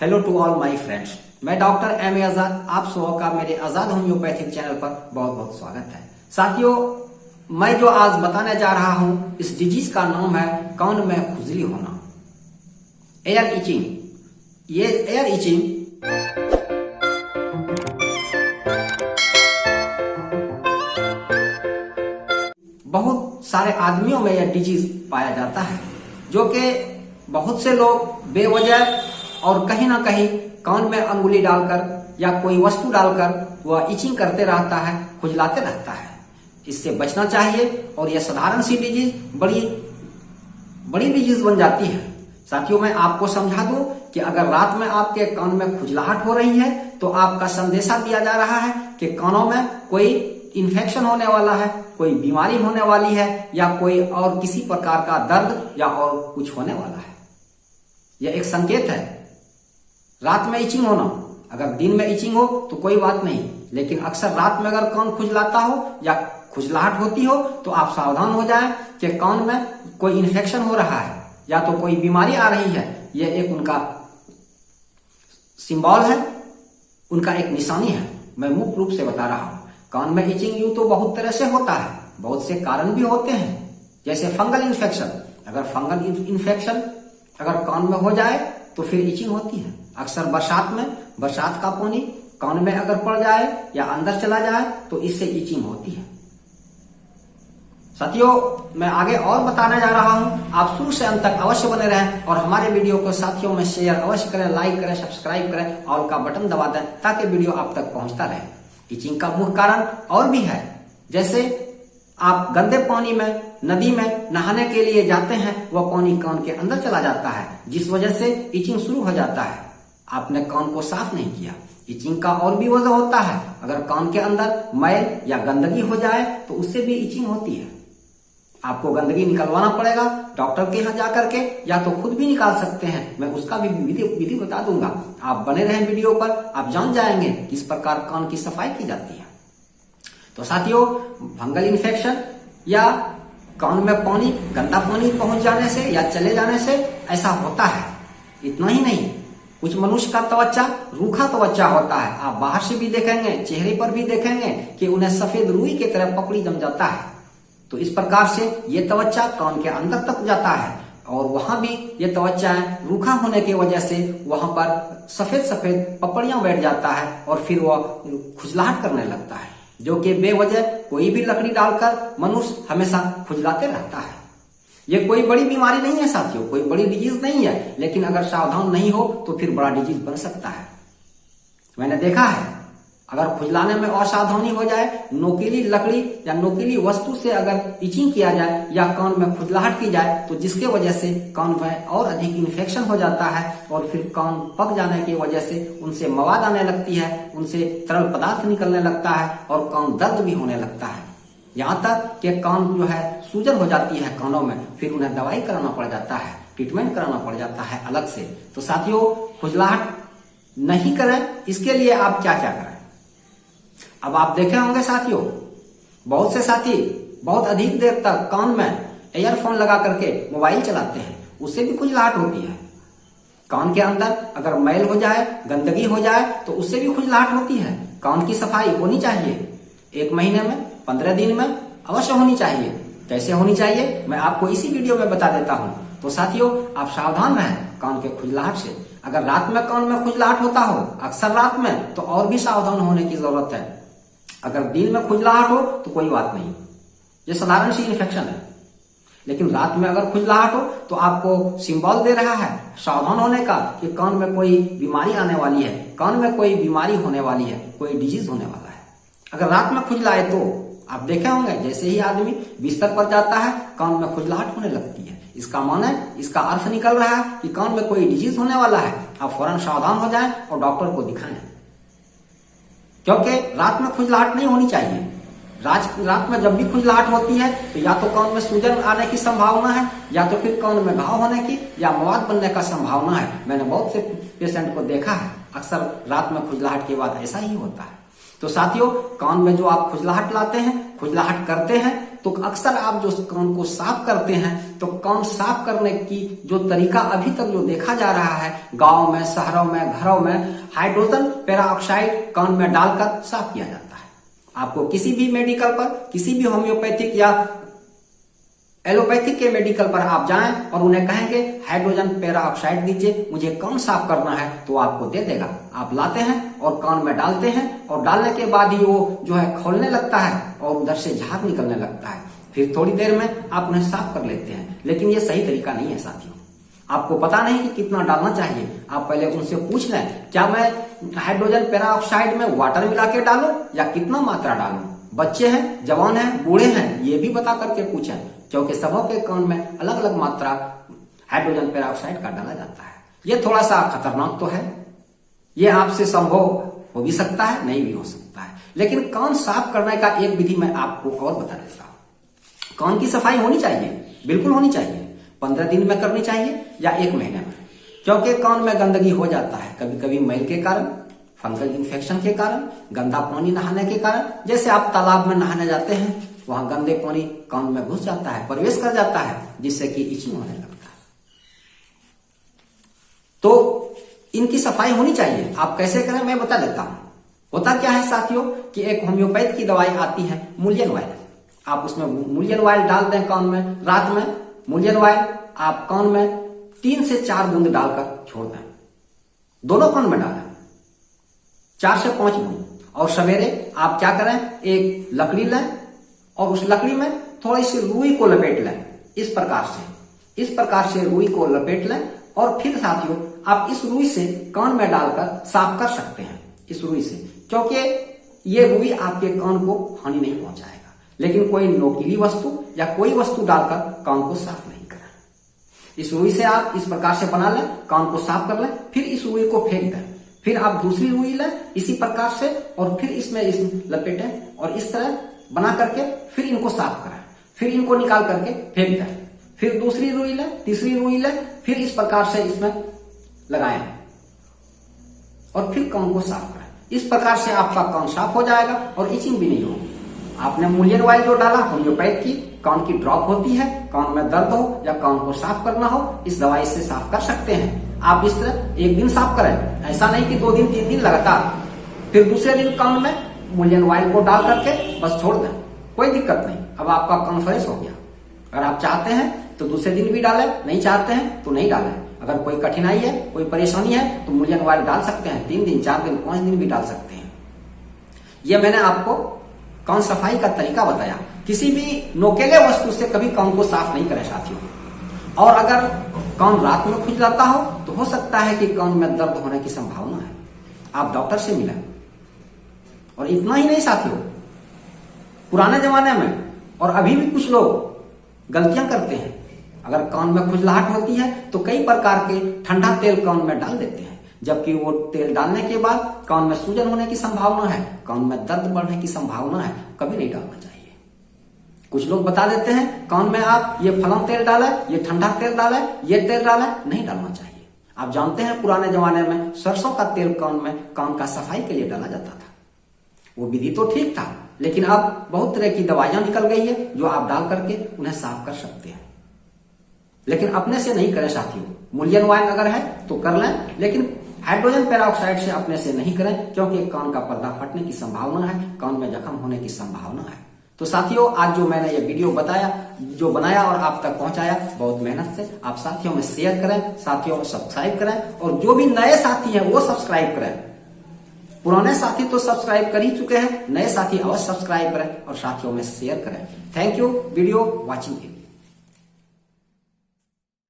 Hello to all my friends, मैं doctor M A Azad आप सबों का मेरे आजाद होम्योपैथिक चैनल पर बहुत बहुत स्वागत है। साथियों, मैं जो आज बताने जा रहा हूं इस डिजीज का नाम है कान में खुजली होना, एयर इचिंग। ये एयर इचिंग बहुत सारे आदमियों में यह डिजीज पाया जाता है, जो कि बहुत से लोग बेवजह और कहीं ना कहीं कान में अंगुली डालकर या कोई वस्तु डालकर वह इचिंग करते रहता है, खुजलाते रहता है। इससे बचना चाहिए और यह साधारण सी डिजीज बड़ी डिजीज बन जाती है। साथियों, मैं आपको समझा दूं कि अगर रात में आपके कान में खुजलाहट हो रही है तो आपका संदेशा दिया जा रहा है कि कानों में कोई इन्फेक्शन होने वाला है, कोई बीमारी होने वाली है या कोई और किसी प्रकार का दर्द या और कुछ होने वाला है। यह एक संकेत है। रात में इचिंग होना, अगर दिन में इचिंग हो तो कोई बात नहीं, लेकिन अक्सर रात में अगर कान खुजलाता हो या खुजलाहट होती हो तो आप सावधान हो जाएं कि कान में कोई इन्फेक्शन हो रहा है या तो कोई बीमारी आ रही है। यह एक उनका सिंबल है, उनका एक निशानी है। मैं मुख्य रूप से बता रहा हूं। कान में इचिंग यूं तो बहुत तरह से होता है, बहुत से कारण भी होते हैं, जैसे फंगल इन्फेक्शन। अगर फंगल इन्फेक्शन अगर कान में हो जाए तो फिर इचिंग होती है। अक्सर बरसात का पानी कान में अगर पड़ जाए या अंदर चला जाए तो इससे इचिंग होती है। साथियों, मैं आगे और बताने जा रहा हूं, आप शुरू से अंत तक अवश्य बने रहें और हमारे वीडियो को साथियों में शेयर अवश्य करें, लाइक करें, सब्सक्राइब करें, ऑल का बटन दबा दें ताकि वीडियो आप तक पहुंचता रहे। इचिंग का मुख्य कारण और भी है, जैसे आप गंदे पानी में, नदी में नहाने के लिए जाते हैं, वह पानी कान के अंदर चला जाता है, जिस वजह से इचिंग शुरू हो जाता है। आपने कान को साफ नहीं किया। इचिंग का और भी वजह होता है, अगर कान के अंदर मैल या गंदगी हो जाए तो उससे भी इचिंग होती है। आपको गंदगी निकलवाना पड़ेगा डॉक्टर के यहाँ जाकर के, या तो खुद भी निकाल सकते हैं। मैं उसका भी विधि बता दूंगा। आप बने रहें वीडियो पर, आप जान जाएंगे किस प्रकार कान की सफाई की जाती है। तो साथियों, फंगल इन्फेक्शन या कान में पानी, गंदा पानी पहुंच जाने से या चले जाने से ऐसा होता है। इतना ही नहीं, कुछ मनुष्य का त्वचा रूखा त्वचा होता है। आप बाहर से भी देखेंगे, चेहरे पर भी देखेंगे कि उन्हें सफेद रुई की तरह पपड़ी जम जाता है। तो इस प्रकार से ये त्वचा कान के अंदर तक जाता है और वहां भी ये त्वचा रूखा होने की वजह से वहां पर सफेद सफेद पपड़ियां बैठ जाता है और फिर वह खुजलाहट करने लगता है, जो कि बेवजह कोई भी लकड़ी डालकर मनुष्य हमेशा खुजलाते रहता है। यह कोई बड़ी बीमारी नहीं है साथियों, कोई बड़ी डिजीज नहीं है, लेकिन अगर सावधान नहीं हो तो फिर बड़ा डिजीज बन सकता है। मैंने देखा है, अगर खुजलाने में असावधानी हो जाए, नोकीली लकड़ी या नोकीली वस्तु से अगर इचिंग किया जाए या कान में खुजलाहट की जाए तो जिसके वजह से कान में और अधिक इन्फेक्शन हो जाता है और फिर कान पक जाने की वजह से उनसे मवाद आने लगती है, उनसे तरल पदार्थ निकलने लगता है और कान दर्द भी होने लगता है। यहाँ तक कि कान जो है सूजन हो जाती है कानों में, फिर उन्हें दवाई कराना पड़ जाता है, ट्रीटमेंट कराना पड़ जाता है अलग से। तो साथियों, खुजलाहट नहीं करें, इसके लिए आप क्या क्या करें। अब आप देखे होंगे साथियों, बहुत से साथी बहुत अधिक देर तक कान में ईयरफोन लगा करके मोबाइल चलाते हैं, उससे भी खुजलाहट होती है। कान के अंदर अगर मैल हो जाए, गंदगी हो जाए तो उससे भी खुजलाहट होती है। कान की सफाई होनी चाहिए, 1 महीने में 15 दिन में अवश्य होनी चाहिए। कैसे होनी चाहिए मैं आपको इसी वीडियो में बता देता हूं। तो साथियों, आप सावधान रहें कान के खुजलाहट से। अगर रात में कान में खुजलाहट होता हो, अक्सर रात में, तो और भी सावधान होने की जरूरत है। अगर दिन में खुजलाहट हो तो कोई बात नहीं, ये साधारण सी इन्फेक्शन है। लेकिन रात में अगर खुजलाहट हो तो आपको सिंबल दे रहा है सावधान होने का कि कान में कोई बीमारी आने वाली है, कान में कोई बीमारी होने वाली है, कोई डिजीज होने वाला है। अगर रात में खुजलाए तो आप देखे होंगे, जैसे ही आदमी बिस्तर पर जाता है कान में खुजलाहट होने लगती है। इसका माने, इसका अर्थ निकल रहा है कि कान में कोई डिजीज होने वाला है। आप फौरन सावधान हो जाएं और डॉक्टर को दिखाएं, क्योंकि रात में खुजलाहट नहीं होनी चाहिए। रात में जब भी खुजलाहट होती है तो या तो कान में सूजन आने की संभावना है, या तो फिर कान में घाव होने की या मवाद बनने का संभावना है। मैंने बहुत से पेशेंट को देखा है, अक्सर रात में खुजलाहट के बाद ऐसा ही होता है। तो साथियों, कान में जो आप खुजलाहट लाते हैं, खुजलाहट करते हैं, तो अक्सर आप जो कान को साफ करते हैं तो कान साफ करने की जो तरीका अभी तक जो देखा जा रहा है गांव में, शहरों में, घरों में हाइड्रोजन पेरोक्साइड कान में डालकर साफ किया जाता है। आपको किसी भी मेडिकल पर, किसी भी होम्योपैथिक या एलोपैथिक के मेडिकल पर आप जाएं और उन्हें कहेंगे हाइड्रोजन पेरोक्साइड दीजिए, मुझे कान साफ करना है, तो आपको दे देगा। आप लाते हैं और कान में डालते हैं और डालने के बाद ही वो जो है खोलने लगता है और उधर से झाग निकलने लगता है। फिर थोड़ी देर में आप उन्हें साफ कर लेते हैं। लेकिन ये सही तरीका नहीं है साथियों। आपको पता नहीं कि कितना डालना चाहिए। आप पहले उनसे पूछ लें, क्या मैं हाइड्रोजन पेरोक्साइड में वाटर मिला के डालूं या कितना मात्रा डालूं? बच्चे हैं, जवान हैं, बूढ़े हैं, ये भी बता करके पूछें, क्योंकि सबों के कान में अलग अलग मात्रा हाइड्रोजन पेरोक्साइड का डाला जाता है। ये थोड़ा सा खतरनाक तो है, ये आपसे संभव हो भी सकता है, नहीं भी हो सकता है। लेकिन कान साफ करने का एक विधि मैं आपको और बता देता हूं। कान की सफाई होनी चाहिए, बिल्कुल होनी चाहिए। 15 दिन में करनी चाहिए या 1 महीने में, क्योंकि कान में गंदगी हो जाता है कभी कभी मैल के कारण, फंगल इन्फेक्शन के कारण, गंदा पानी नहाने के कारण। जैसे आप तालाब में नहाने जाते हैं, वहां गंदे पानी कान में घुस जाता है, प्रवेश कर जाता है, जिससे कि इचिंग होने लगता है। तो इनकी सफाई होनी चाहिए। आप कैसे करें मैं बता देता हूं। होता क्या है साथियों कि एक होम्योपैथ की दवाई आती है मूलियन ऑयल। आप उसमें मूलियन ऑयल डाल दें कान में, रात में मूलियन ऑयल आप कान में 3 से 4 बूंद डालकर छोड़ दें। दोनों कान में डालें 4 से 5 बूंद। और सवेरे आप क्या करें, एक लकड़ी लें और उस लकड़ी में थोड़ी सी रुई को लपेट लें। इस प्रकार से रुई को लपेट लें और फिर साथियों आप इस रुई से कान में डालकर साफ कर सकते हैं। इस रुई से, क्योंकि ये रुई आपके कान को हानि नहीं पहुंचाएगा। लेकिन कोई नोकीली वस्तु या कोई वस्तु डालकर कान को साफ नहीं करें। इस रुई से आप इस प्रकार से बना लें, कान को साफ कर लें, फिर इस रुई को फेंक दें। फिर आप दूसरी रुई लें इसी प्रकार से और फिर इसमें लपेटें और इस तरह बना करके फिर इनको साफ करें। फिर इनको निकाल करके फेंक दें। फिर दूसरी रुई लें, तीसरी रुई लें, फिर इस प्रकार से इसमें लगाएं और फिर कान को साफ करें। इस प्रकार से आपका कान साफ हो जाएगा और इचिंग भी नहीं होगी। आपने मूलियन ऑयल जो डाला, होम्योपैथ की कान की ड्रॉप होती है, कान में दर्द हो या कान को साफ करना हो, इस दवाई से साफ कर सकते हैं। आप इस तरह 1 दिन साफ करें, ऐसा नहीं कि 2 दिन 3 दिन लगातार। फिर दूसरे दिन कान में मूलियन ऑयल को डाल करके बस छोड़ दें, कोई दिक्कत नहीं। अब आपका कान फ्रेश हो गया। अगर आप चाहते हैं तो दूसरे दिन भी डालें, नहीं चाहते हैं तो नहीं डालें। अगर कोई कठिनाई है, कोई परेशानी है तो मूलियन ऑयल डाल सकते हैं। 3 दिन, 4 दिन, 5 दिन भी डाल सकते हैं। यह मैंने आपको कान सफाई का तरीका बताया। किसी भी नोकेले वस्तु से कभी कान को साफ नहीं करें साथियों। और अगर कान रात में खुजलाता हो तो हो सकता है कि कान में दर्द होने की संभावना है, आप डॉक्टर से मिलें। और इतना ही नहीं साथियों, पुराने जमाने में और अभी भी कुछ लोग गलतियां करते हैं। अगर कान में खुजलाहट होती है तो कई प्रकार के ठंडा तेल कान में डाल देते हैं, जबकि वो तेल डालने के बाद कान में सूजन होने की संभावना है, कान में दर्द बढ़ने की संभावना है। कभी नहीं डालना चाहिए। कुछ लोग बता देते हैं कान में आप ये फलन तेल डालें, ये ठंडा तेल डालें, ये तेल डालें, नहीं डालना चाहिए। आप जानते हैं पुराने जमाने में सरसों का तेल कान का सफाई के लिए डाला जाता था। वो विधि तो ठीक था, लेकिन अब बहुत तरह की दवाइयां निकल गई है जो आप डाल करके उन्हें साफ कर सकते हैं। लेकिन अपने से नहीं करें साथियों। मूलियन ऑयल अगर है तो कर लें, लेकिन हाइड्रोजन पेरोक्साइड से अपने से नहीं करें, क्योंकि कान का पर्दा फटने की संभावना है, कान में जख्म होने की संभावना है। तो साथियों आज जो मैंने ये वीडियो बनाया और आप तक पहुंचाया बहुत मेहनत से, आप साथियों में शेयर करें, साथियों सब्सक्राइब करें और जो भी नए साथी हैं वो सब्सक्राइब करें। पुराने साथी तो सब्सक्राइब कर ही चुके हैं, नए साथी अवश्य सब्सक्राइब करें और साथियों में शेयर करें। Thank you video watching.